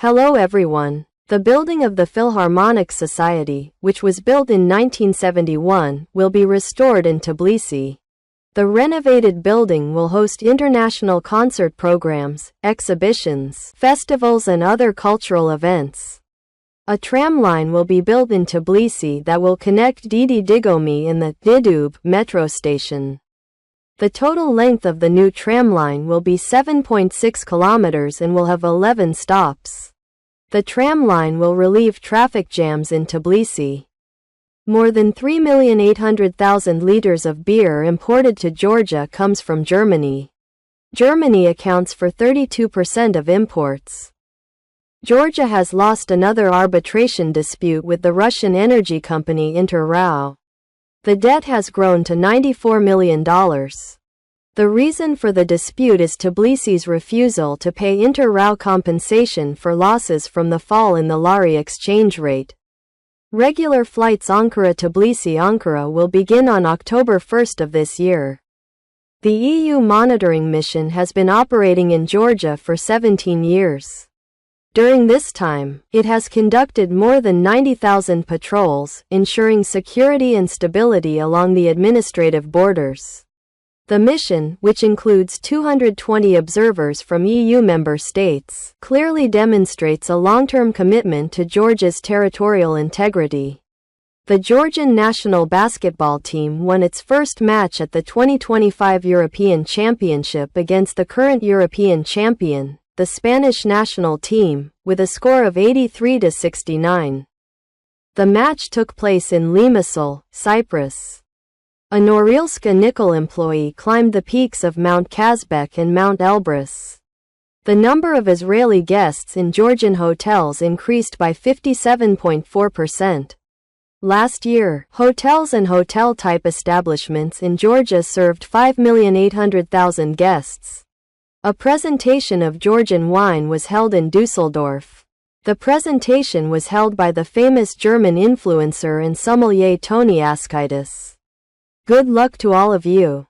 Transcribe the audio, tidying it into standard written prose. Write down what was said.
Hello everyone. The building of the Philharmonic Society, which was built in 1971, will be restored in Tbilisi. The renovated building will host international concert programs, exhibitions, festivals and other cultural events. A tram line will be built in Tbilisi that will connect Didi Digomi and the Didube metro station. The total length of the new tram line will be 7.6 kilometers and will have 11 stops. The tram line will relieve traffic jams in Tbilisi. More than 3,800,000 liters of beer imported to Georgia comes from Germany. Germany accounts for 32% of imports. Georgia has lost another arbitration dispute with the Russian energy company Inter RAO. The debt has grown to $94 million. The reason for the dispute is Tbilisi's refusal to pay Inter RAO compensation for losses from the fall in the lari exchange rate. Regular flights Ankara-Tbilisi-Ankara will begin on October 1 of this year. The EU monitoring mission has been operating in Georgia for 17 years. During this time, it has conducted more than 90,000 patrols, ensuring security and stability along the administrative borders. The mission, which includes 220 observers from EU member states, clearly demonstrates a long-term commitment to Georgia's territorial integrity. The Georgian national basketball team won its first match at the 2025 European Championship against the current European champion, the Spanish national team, with a score of 83-69. The match took place in Limassol, Cyprus. A Norilsk nickel employee climbed the peaks of Mount Kazbek and Mount Elbrus. The number of Israeli guests in Georgian hotels increased by 57.4%. Last year, hotels and hotel-type establishments in Georgia served 5,800,000 guests. A presentation of Georgian wine was held in Dusseldorf. The presentation was held by the famous German influencer and sommelier Tony Askaitis. Good luck to all of you.